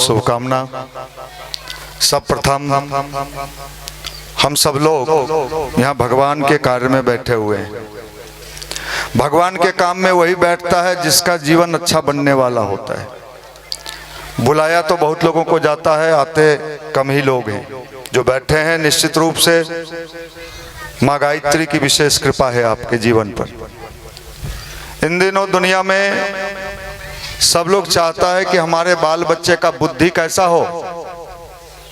शुभकामना। सब प्रथम हम सब लोग यहाँ भगवान के कार्य में बैठे हुए हैं। भगवान के काम में वही बैठता है जिसका जीवन अच्छा बनने वाला होता है। बुलाया तो बहुत लोगों को जाता है, आते कम ही लोग हैं। जो बैठे हैं निश्चित रूप से माँ गायत्री की विशेष कृपा है आपके जीवन पर। इन दिनों दुनिया में सब लोग चाहता है कि हमारे बाल बच्चे का बुद्धि कैसा हो,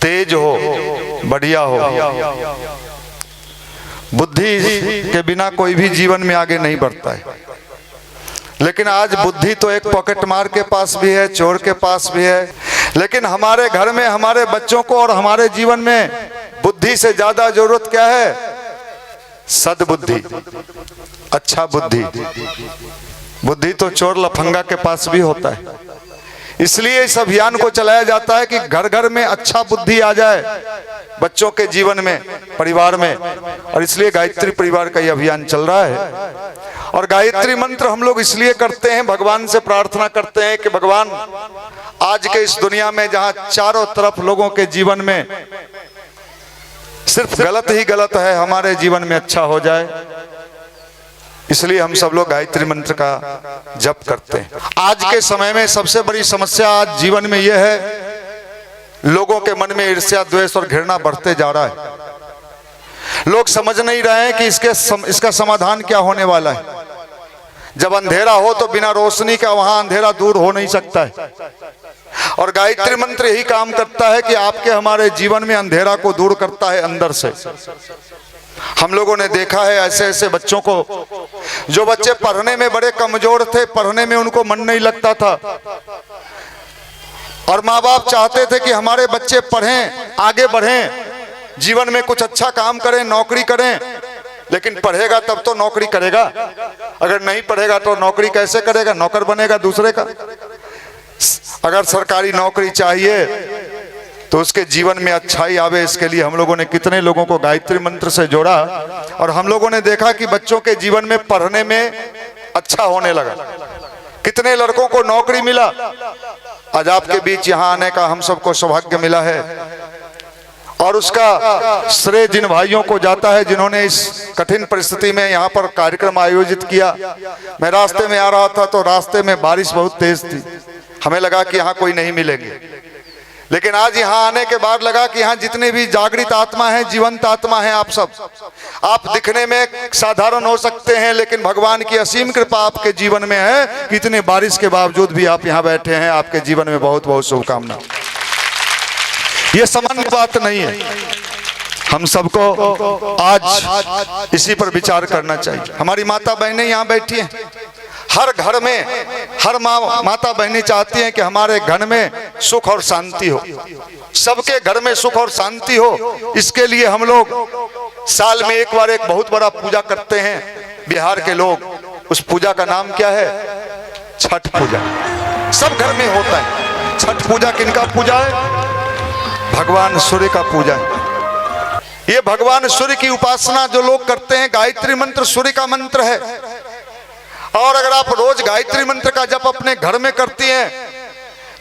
तेज हो, बढ़िया हो। बुद्धि के बिना कोई भी जीवन में आगे नहीं बढ़ता है। लेकिन आज बुद्धि तो एक पॉकेट मार के पास भी है, चोर के पास भी है, लेकिन हमारे घर में हमारे बच्चों को और हमारे जीवन में बुद्धि से ज्यादा जरूरत क्या है? सद्बुद्धि, अच्छा बुद्धि। बुद्धि तो चोर लफंगा के पास भी होता है। इसलिए इस अभियान को चलाया जाता है कि घर घर में अच्छा बुद्धि आ जाए बच्चों के जीवन में, परिवार में। और इसलिए गायत्री परिवार का यह अभियान चल रहा है। और गायत्री मंत्र हम लोग इसलिए करते हैं, भगवान से प्रार्थना करते हैं कि भगवान आज के इस दुनिया में जहां चारों तरफ लोगों के जीवन में सिर्फ गलत ही गलत है, हमारे जीवन में अच्छा हो जाए। इसलिए हम सब लोग गायत्री मंत्र का जप करते हैं। आज के समय में सबसे बड़ी समस्या आज जीवन में यह है, लोगों के मन में ईर्ष्या, द्वेष और घृणा बढ़ते जा रहा है। लोग समझ नहीं रहे हैं कि इसका समाधान क्या होने वाला है। जब अंधेरा हो तो बिना रोशनी का वहां अंधेरा दूर हो नहीं सकता है। और गायत्री मंत्र यही काम करता है कि आपके हमारे जीवन में अंधेरा को दूर करता है अंदर से। हम लोगों ने देखा है ऐसे ऐसे बच्चों को, जो बच्चे पढ़ने में बड़े कमजोर थे, पढ़ने में उनको मन नहीं लगता था, और माँ बाप चाहते थे कि हमारे बच्चे पढ़ें, आगे बढ़ें, जीवन में कुछ अच्छा काम करें, नौकरी करें। लेकिन पढ़ेगा तब तो नौकरी करेगा, अगर नहीं पढ़ेगा तो नौकरी कैसे करेगा? नौकर बनेगा दूसरे का। अगर सरकारी नौकरी चाहिए तो उसके जीवन में अच्छाई आवे, इसके लिए हम लोगों ने कितने लोगों को गायत्री मंत्र से जोड़ा। और हम लोगों ने देखा कि बच्चों के जीवन में पढ़ने में अच्छा होने लगा। कितने लड़कों को नौकरी मिला। आज आपके बीच यहाँ आने का हम सबको सौभाग्य मिला है। और उसका श्रेय जिन भाइयों को जाता है जिन्होंने इस कठिन परिस्थिति में यहाँ पर कार्यक्रम आयोजित किया। मैं रास्ते में आ रहा था तो रास्ते में बारिश बहुत तेज थी, हमें लगा कि यहाँ कोई नहीं मिलेंगे। लेकिन आज यहाँ आने के बाद लगा कि यहाँ जितने भी जागृत आत्मा हैं, जीवंत आत्मा हैं, आप सब, आप दिखने में साधारण हो सकते हैं, लेकिन भगवान की असीम कृपा आपके जीवन में है कि इतने बारिश के बावजूद भी आप यहाँ बैठे हैं। आपके जीवन में बहुत बहुत शुभकामना। ये सामान्य बात नहीं है। हम सबको आज इसी पर विचार करना चाहिए। हमारी माता बहनें यहाँ बैठी हैं। हर घर में हर माता बहनें चाहती हैं कि हमारे घर में सुख और शांति हो, सबके घर में सुख और शांति हो। इसके लिए हम लोग साल में एक बार एक बहुत बड़ा पूजा करते हैं बिहार के लोग। उस पूजा का नाम क्या है? छठ पूजा। सब घर में होता है। छठ पूजा किनका पूजा है? भगवान सूर्य का पूजा है। ये भगवान सूर्य की उपासना जो लोग करते हैं, गायत्री मंत्र सूर्य का मंत्र है। और अगर आप रोज गायत्री मंत्र का जप अपने घर में करती हैं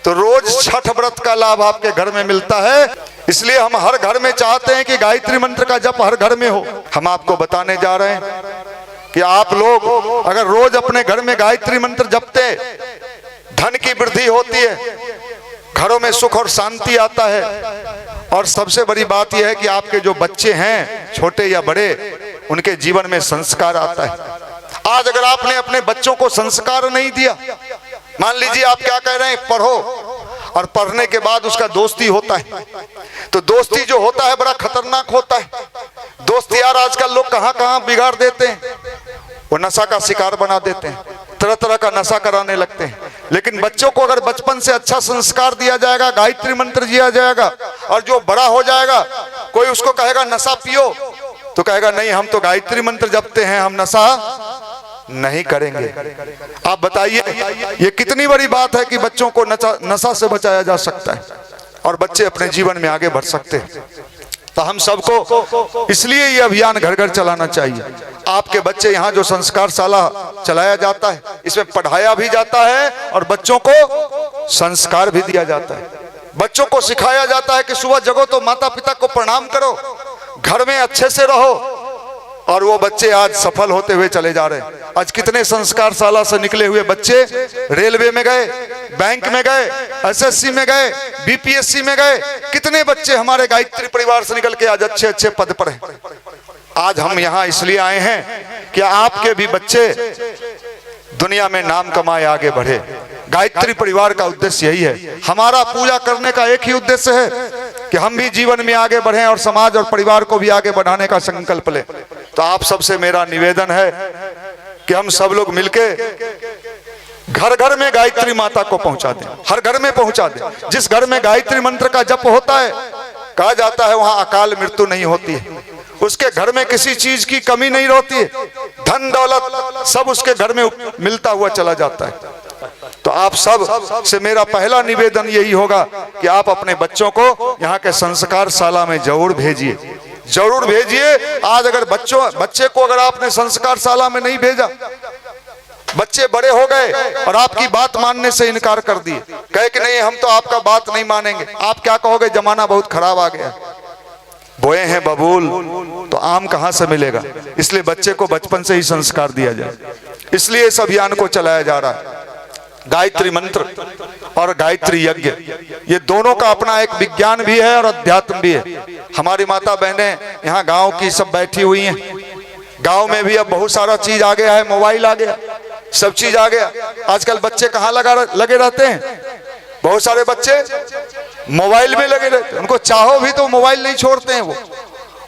तो रोज छठ व्रत का लाभ आपके घर में मिलता है। इसलिए हम हर घर में चाहते हैं कि गायत्री मंत्र का जप हर घर में हो। हम आपको बताने जा रहे हैं कि आप लोग अगर रोज अपने घर में गायत्री मंत्र जपते, धन की वृद्धि होती है, घरों में सुख और शांति आता है। और सबसे बड़ी बात यह है कि आपके जो बच्चे हैं, छोटे या बड़े, उनके जीवन में संस्कार आता है। आज अगर आपने अपने बच्चों को संस्कार नहीं दिया, मान लीजिए आप क्या कह रहे हैं, पढ़ो, और पढ़ने के बाद उसका दोस्ती होता है, तो दोस्ती जो होता है बड़ा खतरनाक होता है। दोस्त यार आजकल लोग कहां कहां बिगाड़ देते हैं। वो नशा का शिकार बना देते हैं, तरह तरह का नशा कराने लगते हैं। लेकिन बच्चों को अगर बचपन से अच्छा संस्कार दिया जाएगा, गायत्री मंत्र दिया जाएगा, और जो बड़ा हो जाएगा कोई उसको कहेगा नशा पियो, तो कहेगा नहीं, हम तो गायत्री मंत्र जपते हैं, हम नशा नहीं करेंगे। आप बताइए ये कितनी बड़ी बात है कि बच्चों को नशा से बचाया जा सकता है और बच्चे अपने जीवन में आगे बढ़ सकते हैं। तो हम सबको इसलिए ये अभियान घर घर चलाना चाहिए। आपके बच्चे यहाँ जो संस्कारशाला चलाया जाता है, इसमें पढ़ाया भी जाता है और बच्चों को संस्कार भी दिया जाता है। बच्चों को सिखाया जाता है कि सुबह जगो तो माता पिता को प्रणाम करो, घर में अच्छे से रहो, और वो बच्चे आज सफल होते हुए चले जा रहे हैं। आज कितने संस्कारशाला से निकले हुए बच्चे रेलवे में गए, बैंक में गए, एसएससी में गए, बीपीएससी में गए, कितने बच्चे हमारे गायत्री परिवार से निकल के आज अच्छे अच्छे पद पर हैं। आज हम यहाँ इसलिए आए हैं कि आपके भी बच्चे दुनिया में नाम कमाए, आगे बढ़े। गायत्री परिवार का उद्देश्य यही है। हमारा पूजा करने का एक ही उद्देश्य है कि हम भी जीवन में आगे बढ़ें और समाज और परिवार को भी आगे बढ़ाने का संकल्प लें। तो आप सबसे मेरा निवेदन है कि हम सब लोग मिलके घर घर में गायत्री माता को पहुंचा दें, हर घर में पहुंचा दें। जिस घर में गायत्री मंत्र का जप होता है, कहा जाता है वहां अकाल मृत्यु नहीं होती है, उसके घर में किसी चीज की कमी नहीं रहती है, धन दौलत सब उसके घर में मिलता हुआ चला जाता है। तो आप सब से मेरा पहला निवेदन यही होगा कि आप अपने बच्चों को यहाँ के संस्कारशाला में जरूर भेजिए, जरूर भेजिए। आज अगर बच्चे को अगर आपने संस्कारशाला में नहीं भेजा, बच्चे बड़े हो गए और आपकी बात मानने से इनकार कर दिए, कहे कि नहीं हम तो आपका बात नहीं मानेंगे, आप क्या कहोगे, जमाना बहुत खराब आ गया, बोए हैं बबूल तो आम कहां से मिलेगा। इसलिए बच्चे को बचपन से ही संस्कार दिया जाए, इसलिए इस अभियान को चलाया जा रहा है। गायत्री मंत्र और गायत्री यज्ञ, ये दोनों का अपना एक विज्ञान भी है और अध्यात्म भी है। हमारी माता बहनें यहाँ गांव की सब बैठी हुई हैं। गांव में भी अब बहुत सारा चीज आ गया है, मोबाइल आ गया, सब चीज आ गया। आजकल बच्चे कहाँ लगे रहते हैं, बहुत सारे बच्चे मोबाइल में लगे रहते हैं। उनको चाहो भी तो मोबाइल नहीं छोड़ते हैं वो।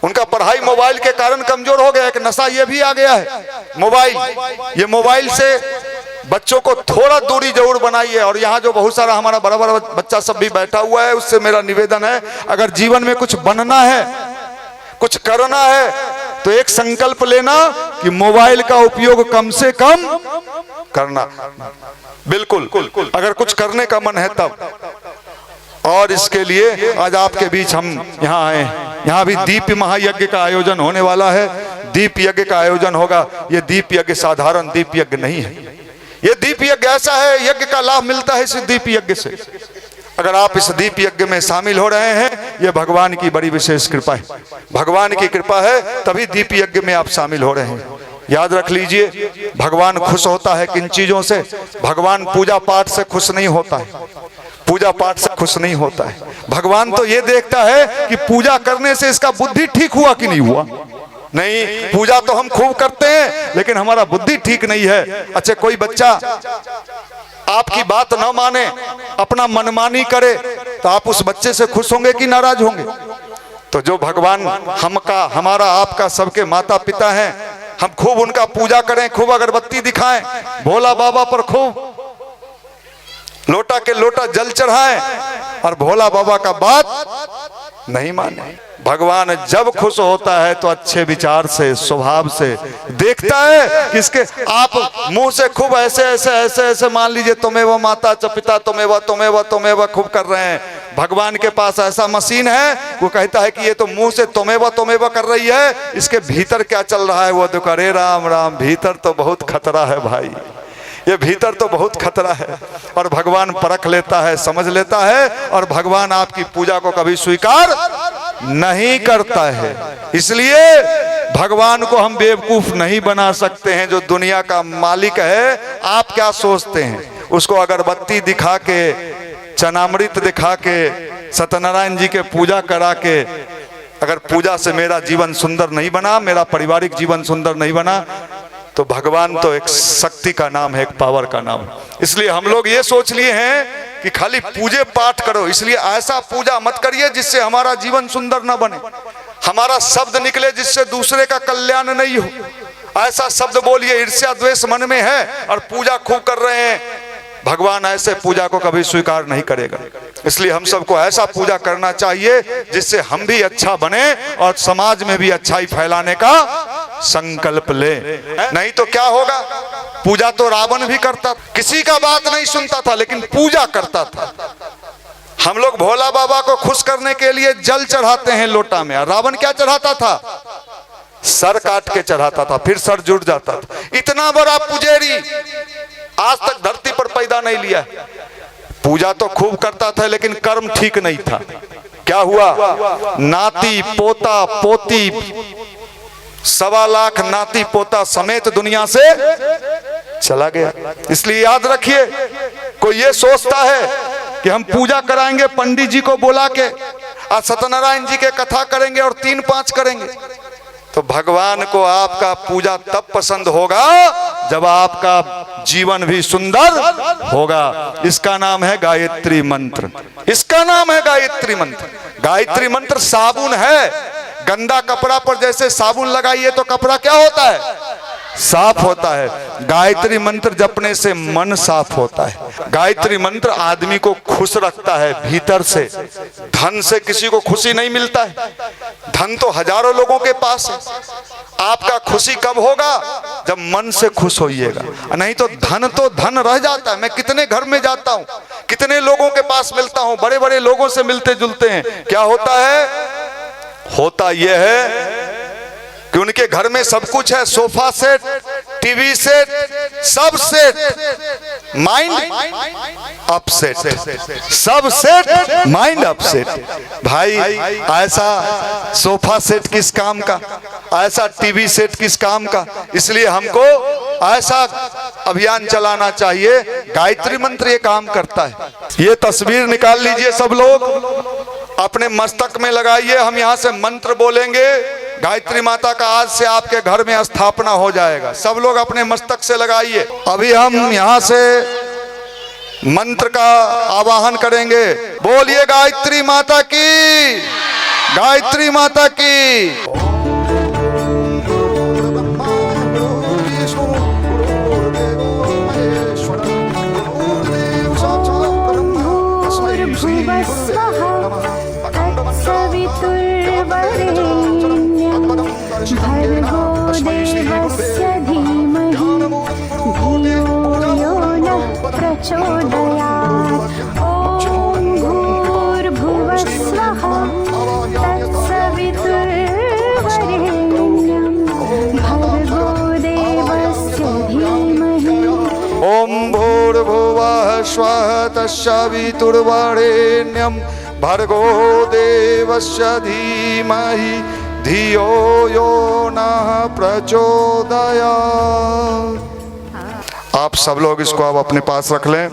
उनका पढ़ाई मोबाइल के कारण कमजोर हो गया। एक नशा ये भी आ गया है मोबाइल। ये मोबाइल से बच्चों को थोड़ा दूरी जरूर बनाइए। और यहाँ जो बहुत सारा हमारा बड़ा बड़ा बच्चा सब भी बैठा हुआ है, उससे मेरा निवेदन है, अगर जीवन में कुछ बनना है, कुछ करना है, तो एक संकल्प लेना कि मोबाइल का उपयोग कम से कम करना। बिल्कुल, अगर कुछ करने का मन है तब। और इसके लिए आज आपके बीच हम यहाँ आए। यहाँ भी दीप महायज्ञ का आयोजन होने वाला है, दीप यज्ञ का आयोजन होगा। ये दीप यज्ञ साधारण दीप यज्ञ नहीं है, ये दीप यज्ञ ऐसा है, यज्ञ का लाभ मिलता है इस दीप यज्ञ से। अगर आप इस दीप यज्ञ में शामिल हो रहे हैं, ये भगवान की बड़ी विशेष कृपा है, भगवान की कृपा है, तभी दीप यज्ञ में आप शामिल हो रहे हैं। याद रख लीजिए, भगवान खुश होता है किन चीजों से? भगवान पूजा पाठ से खुश नहीं होता है, पूजा पाठ से खुश नहीं होता है। भगवान तो ये देखता है कि पूजा करने से इसका बुद्धि ठीक हुआ कि नहीं हुआ। नहीं, पूजा तो हम खूब करते हैं लेकिन हमारा बुद्धि ठीक नहीं है। अच्छा, कोई बच्चा आपकी बात न माने, अपना मनमानी करे, तो आप उस बच्चे से खुश होंगे कि नाराज होंगे? तो जो भगवान हमका, हमारा, आपका, सबके माता पिता हैं, हम खूब उनका पूजा करें, खूब अगरबत्ती दिखाएं, भोला बाबा पर खूब लोटा के लोटा जल चढ़ाएं, और भोला बाबा का बात नहीं माने। भगवान जब खुश होता है तो अच्छे विचार से, स्वभाव से देखता है कि इसके आप मुंह से खूब ऐसे ऐसे ऐसे ऐसे मान लीजिए तुम्हें वो माता च पिता तुम्हें वह खूब कर रहे हैं। भगवान के पास ऐसा मशीन है, वो कहता है कि ये तो मुंह से तुम्हें वह कर रही है, इसके भीतर क्या चल रहा है वो देखो। अरे राम राम, भीतर तो बहुत खतरा है भाई, ये भीतर तो बहुत खतरा है। और भगवान परख लेता है, समझ लेता है, और भगवान आपकी पूजा को कभी स्वीकार नहीं करता है। इसलिए भगवान को हम बेवकूफ नहीं बना सकते हैं। जो दुनिया का मालिक है, आप क्या सोचते हैं? उसको अगरबत्ती दिखा के, चनामृत दिखा के, सत्यनारायण जी के पूजा करा के, अगर पूजा से मेरा जीवन सुंदर नहीं बना, मेरा पारिवारिक जीवन सुंदर नहीं बना, तो भगवान तो एक शक्ति का नाम है, एक पावर का नाम है। इसलिए हम लोग ये सोच लिए हैं कि खाली पूजे पाठ करो, इसलिए ऐसा पूजा मत करिए जिससे हमारा जीवन सुंदर ना बने, हमारा शब्द निकले जिससे दूसरे का कल्याण नहीं हो। ऐसा शब्द बोलिए, ईर्ष्या द्वेष मन में है और पूजा खूब कर रहे हैं, भगवान ऐसे पूजा को कभी स्वीकार नहीं करेगा। इसलिए हम सबको ऐसा पूजा करना चाहिए जिससे हम भी अच्छा बने और समाज में भी अच्छाई फैलाने का संकल्प ले। नहीं तो क्या होगा? पूजा तो रावण भी करता, किसी का बात नहीं सुनता था, लेकिन पूजा करता था। हम लोग भोला बाबा को खुश करने के लिए जल चढ़ाते हैं लोटा में, और रावण क्या चढ़ाता था? सर काट के चढ़ाता था, फिर सर जुड़ जाता था। इतना बड़ा पुजारी आज तक धरती पर पैदा नहीं लिया। पूजा तो खूब करता था लेकिन कर्म ठीक नहीं था। क्या हुआ? नाती पोता पोती 1.25 लाख नाती पोता समेत दुनिया से चला गया। इसलिए याद रखिए, कोई ये सोचता है कि हम पूजा कराएंगे पंडित जी को बुला के और सत्यनारायण जी के कथा करेंगे और 3-5 करेंगे, तो भगवान को आपका पूजा तब पसंद होगा जब आपका जीवन भी सुंदर होगा। इसका नाम है गायत्री मंत्र। इसका नाम है गायत्री मंत्र। गायत्री मंत्र साबुन है। गंदा कपड़ा पर जैसे साबुन लगाइए तो कपड़ा क्या होता है? साफ होता है। गायत्री मंत्र जपने से मन साफ होता है। गायत्री मंत्र आदमी को खुश रखता है भीतर से। धन से किसी को खुशी नहीं मिलता है। धन तो हजारों लोगों के पास है। आपका खुशी कब होगा? जब मन से खुश होइएगा, नहीं तो धन रह जाता है। मैं कितने घर में जाता हूं, कितने लोगों के पास मिलता हूं, बड़े बड़े लोगों से मिलते जुलते हैं, क्या होता है? होता यह है कि उनके घर में सब कुछ है, सोफा सेट, टीवी सेट, सब सेट, माइंड अपसेट, सब सेट, माइंड अपसेट। भाई ऐसा सोफा सेट किस काम का, ऐसा टीवी सेट किस काम का? इसलिए हमको ऐसा अभियान चलाना चाहिए। गायत्री मंत्र ये काम करता है। ये तस्वीर निकाल लीजिए, सब लोग अपने मस्तक में लगाइए। हम यहाँ से मंत्र बोलेंगे, गायत्री माता का आज से आपके घर में स्थापना हो जाएगा। सब लोग अपने मस्तक से लगाइए। अभी हम यहाँ से मंत्र का आवाहन करेंगे। बोलिए गायत्री माता की, गायत्री माता की। भर्गो देवस्य धीमहि धियो यो नः प्रचोदयात्। ॐ भूर्भुवः स्वः तत्सवितुर्वरेण्यं भर्गो देवस्य धीमहि। ओम भूर्भुवः स्वः तत्सवितुर्वरेण्यं भर्गो देवस्य धीमहि धियो यो नः प्रचोदयात्। आप सब लोग इसको आप अपने पास रख लें।